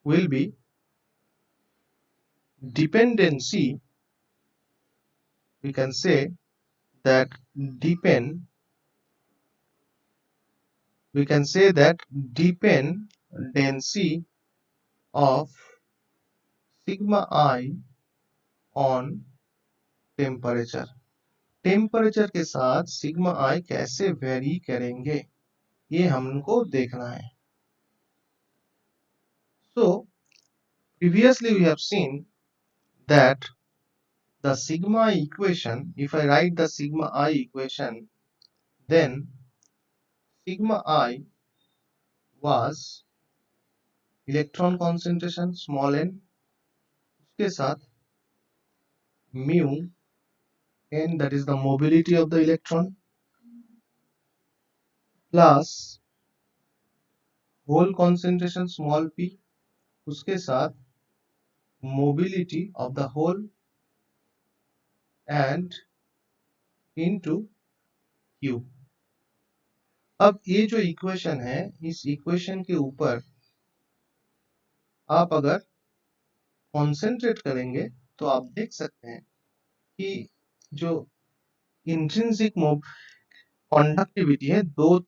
will be dependency. We can say that depend we can say that dependency of sigma I on temperature. Temperature के साथ sigma आई कैसे very करेंगे, ये हमको देखना है. So previously we have seen that the sigma equation, if I write the sigma I equation, then sigma I was electron concentration small n, उसके साथ mu n, that is the mobility of the electron, plus whole concentration small p, उसके साथ mobility of the whole and into q. अब ये जो equation है, इस equation के ऊपर आप अगर कॉन्सेंट्रेट करेंगे तो आप देख सकते हैं कि जो इंट्रिंसिक कंडक्टिविटी है दो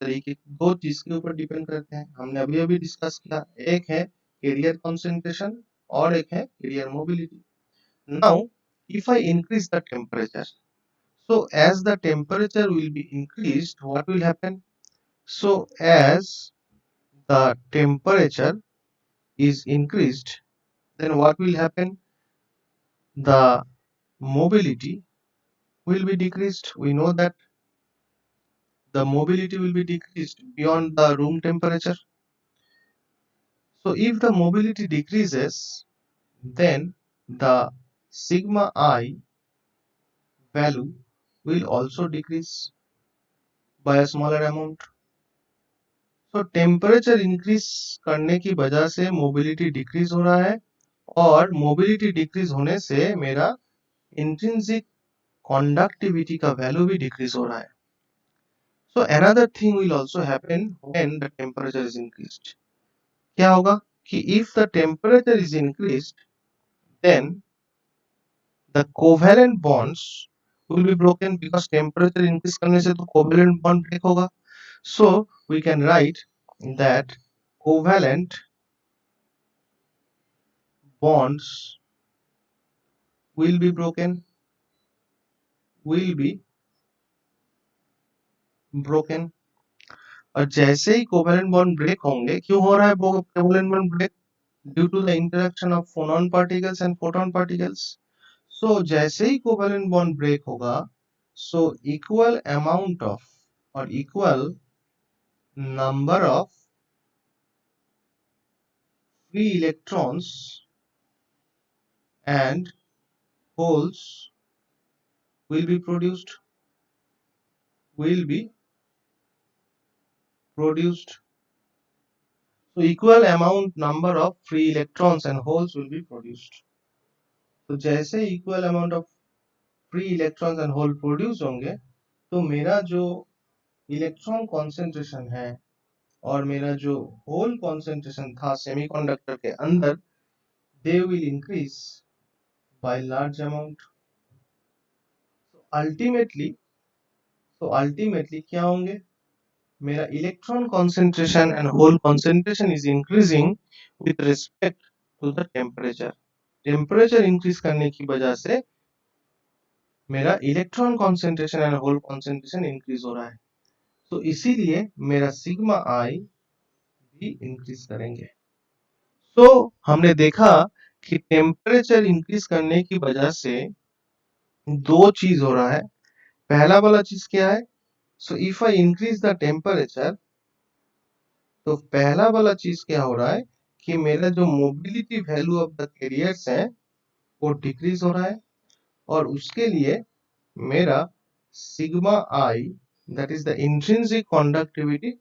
चीज के ऊपर डिपेंड करते हैं, हमने अभी अभी डिस्कस किया। एक है कैरियर कंसंट्रेशन और एक है carrier mobility. Now if I increase the temperature, so as the temperature will be increased, what will happen? So as the temperature is increased, then what will happen? The mobility will be decreased. We know that the mobility will be decreased beyond the room temperature. So if the mobility decreases, then the sigma I value will also decrease by a smaller amount. So temperature increase करने की वजह से mobility decrease हो रहा है और mobility decrease होने से मेरा इंट्रिंसिक कंडक्टिविटी का वैल्यू भी डिक्रीज हो रहा है। So another thing will also happen when the temperature is increased. क्या होगा कि if the temperature is increased, then the covalent bonds will be broken, because temperature increase करने से तो covalent bond break होगा। So we can write that covalent bonds will be broken, और जैसे ही कोवेलेंट बॉन्ड ब्रेक होंगे, क्यों हो रहा है covalent bond break? Due to the interaction of phonon particles and photon particles. So जैसे ही कोवेलेंट बॉन्ड ब्रेक होगा, सो इक्वल अमाउंट ऑफ और equal number of free electrons and holes will be produced. So equal amount number of free electrons and holes will be produced. तो जैसे equal amount of free electrons and hole produce होंगे, तो मेरा जो electron concentration है और मेरा जो होल कॉन्सेंट्रेशन था सेमीकंडक्टर के अंदर, they will increase by large amount. Ultimately क्या होंगे? मेरा electron concentration and hole concentration is increasing with respect to the temperature. Temperature increase करने की वजह से मेरा electron concentration and hole concentration increase हो रहा है, तो इसीलिए मेरा सिग्मा आई भी इंक्रीज करेंगे। तो हमने देखा कि टेम्परेचर इंक्रीज करने की वजह से दो चीज हो रहा है। पहला वाला चीज क्या है? So if I increase the temperature, तो पहला वाला चीज क्या हो रहा है कि मेरा जो mobility value of the carriers है वो डिक्रीज हो रहा है, और उसके लिए मेरा sigma I, that is the intrinsic conductivity,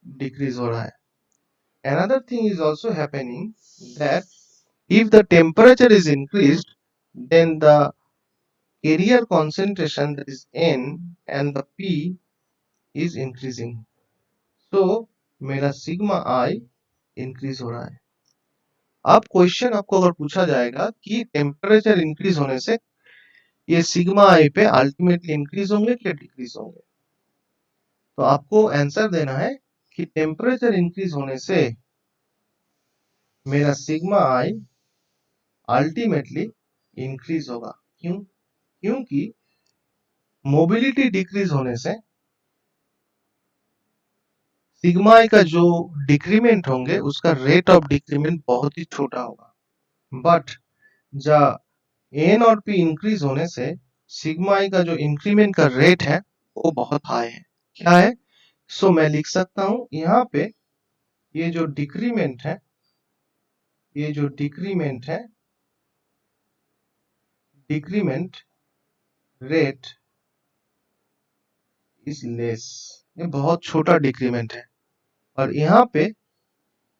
decrease हो रहा है। Another thing is also happening, that if the temperature is increased, then the carrier concentration, that is N, and the P is increasing. So मेरा sigma I increase हो रहा है। अब question आपको अगर पूछा जाएगा कि टेम्परेचर इंक्रीज होने से ये सिग्मा आई पे अल्टीमेटली इंक्रीज होंगे कि डिक्रीज होंगे, तो आपको आंसर देना है कि टेम्परेचर इंक्रीज होने से मेरा सिग्मा आई अल्टीमेटली इंक्रीज होगा। क्यों? क्योंकि मोबिलिटी डिक्रीज होने से सिग्मा आई का जो डिक्रीमेंट होंगे उसका रेट ऑफ डिक्रीमेंट बहुत ही छोटा होगा, बट द एन और पी इंक्रीज होने से सिग्मा आई का जो इंक्रीमेंट का रेट है वो बहुत हाई है। क्या है? सो मैं लिख सकता हूं यहाँ पे ये जो डिक्रीमेंट है, ये जो डिक्रीमेंट है, डिक्रीमेंट रेट इज लेस, ये बहुत छोटा डिक्रीमेंट है। और यहाँ पे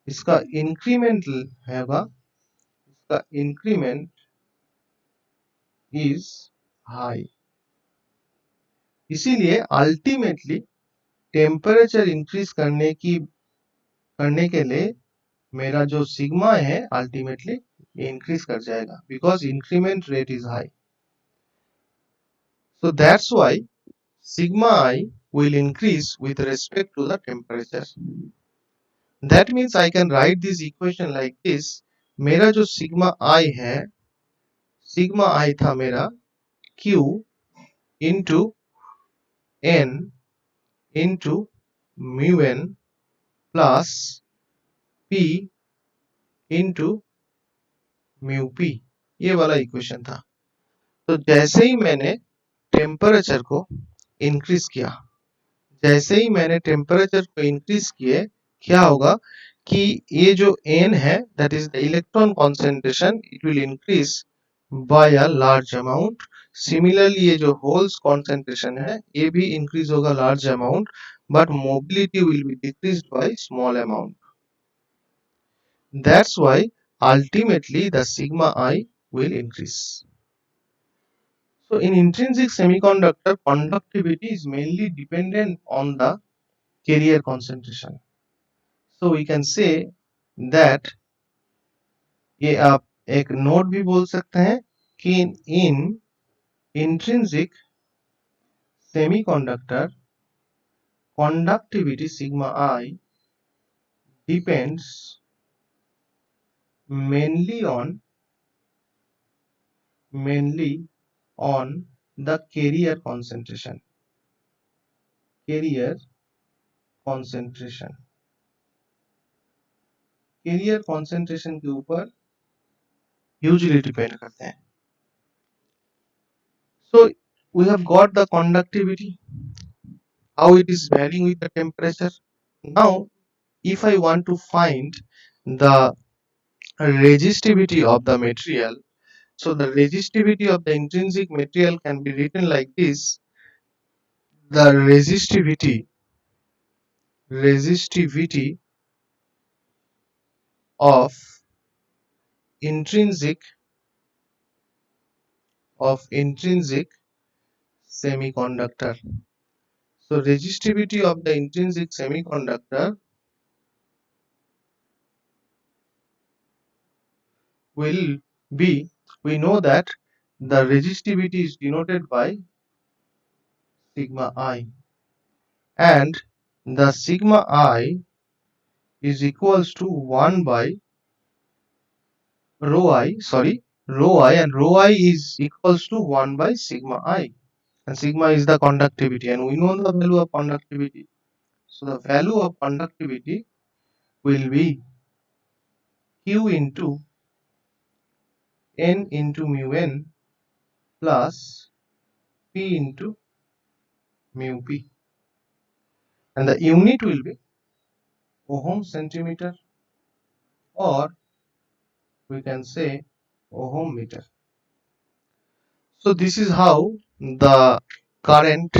इसका इंक्रीमेंट होगा, इसका इंक्रीमेंट इज हाई। इसीलिए अल्टीमेटली टेम्परेचर इंक्रीज करने के लिए मेरा जो सिग्मा है अल्टीमेटली इंक्रीज कर जाएगा, because increment rate is high. So that's why sigma I will increase with respect to the temperature. That means I can write this equation like this. मेरा जो sigma I है, sigma I था मेरा Q into N into mu N plus P into mu P, ये वाला equation था। तो जैसे ही मैंने टेम्परेचर को इंक्रीज किया, जैसे ही मैंने टेम्परेचर को इंक्रीज किए, क्या होगा कि ये जो n है that is the electron concentration, it will increase bye a large amount. Similarly ये जो होल्स कॉन्सेंट्रेशन है ये भी इंक्रीज होगा large amount, but mobility will be decreased by small amount. That's why ultimately the sigma I will increase. So in intrinsic semiconductor, conductivity is mainly dependent on the carrier concentration. So we can say that, ये आप एक note भी बोल सकते हैं कि in intrinsic semiconductor conductivity sigma I depends mainly on the carrier concentration, carrier concentration, carrier concentration के ऊपर hugely depend करते हैं। So we have got the conductivity, how it is varying with the temperature. Now if I want to find the resistivity of the material, so the resistivity of the intrinsic material can be written like this: the resistivity of intrinsic semiconductor. So resistivity of the intrinsic semiconductor will be, we know that the resistivity is denoted by sigma I, and the sigma I is equals to 1 by rho I, and rho I is equals to 1 by sigma I, and sigma is the conductivity, and we know the value of conductivity. So the value of conductivity will be Q into N into mu N plus P into mu P, and the unit will be ohm centimeter, or we can say ohm meter. So this is how the current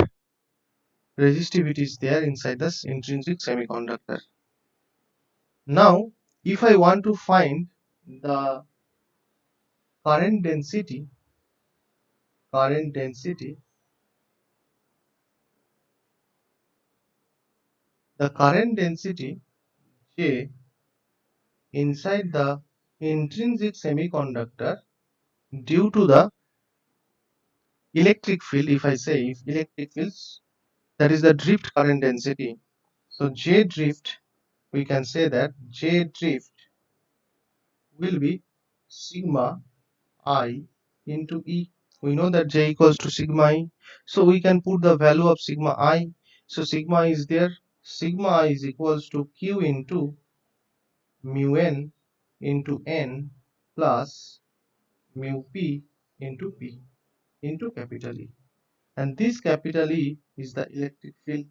resistivity is there inside this intrinsic semiconductor. Now if I want to find the current density, the current density J inside the intrinsic semiconductor due to the electric field, if I say if electric fields, that is the drift current density. So J drift, we can say that J drift will be sigma I into E. We know that J equals to sigma I, so we can put the value of sigma I. So sigma is there, sigma I is equals to Q into mu N into N plus mu P into P into capital E, and this capital E is the electric field.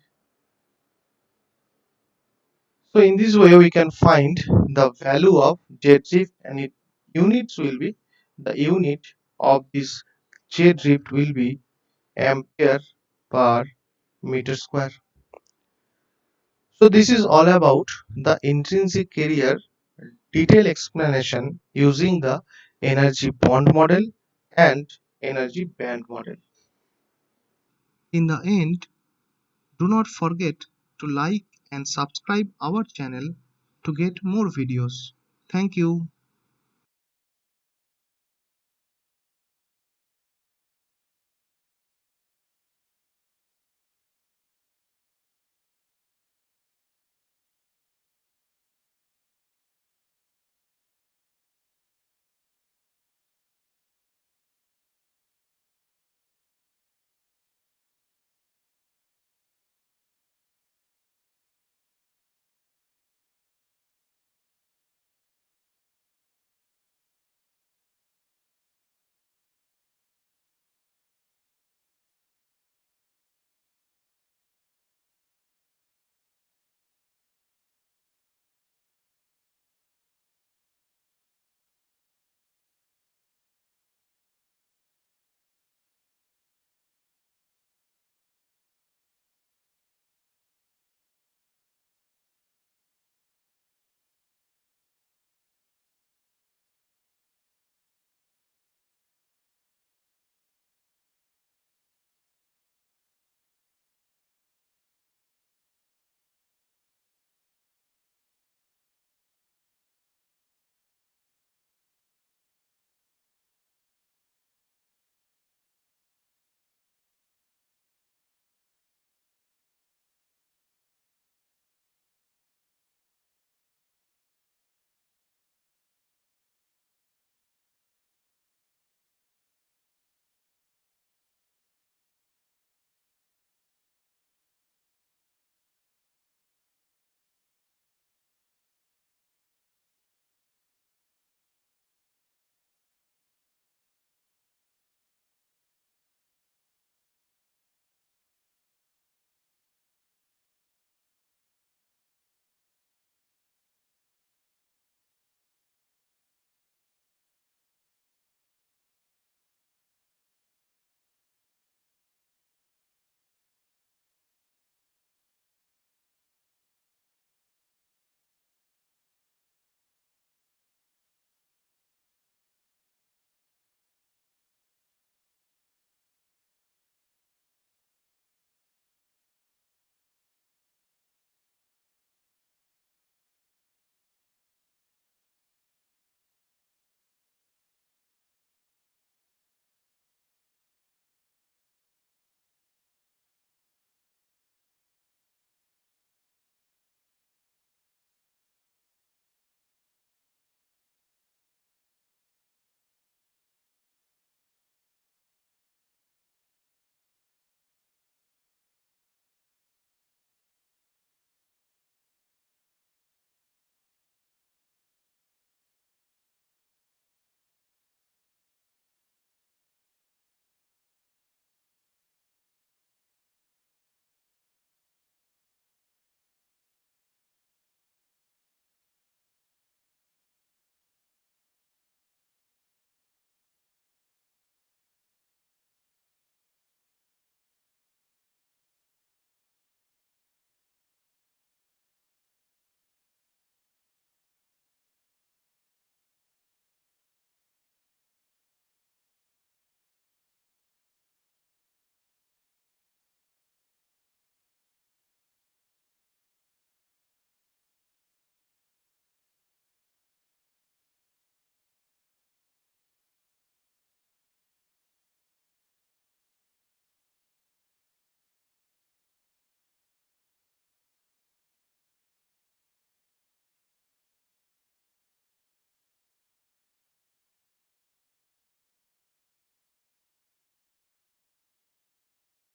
So in this way we can find the value of J drift, and its units will be, the unit of this J drift will be ampere per meter square. So this is all about the intrinsic carrier detailed explanation using the energy bond model and energy band model. In the end, do not forget to like and subscribe our channel to get more videos. Thank you.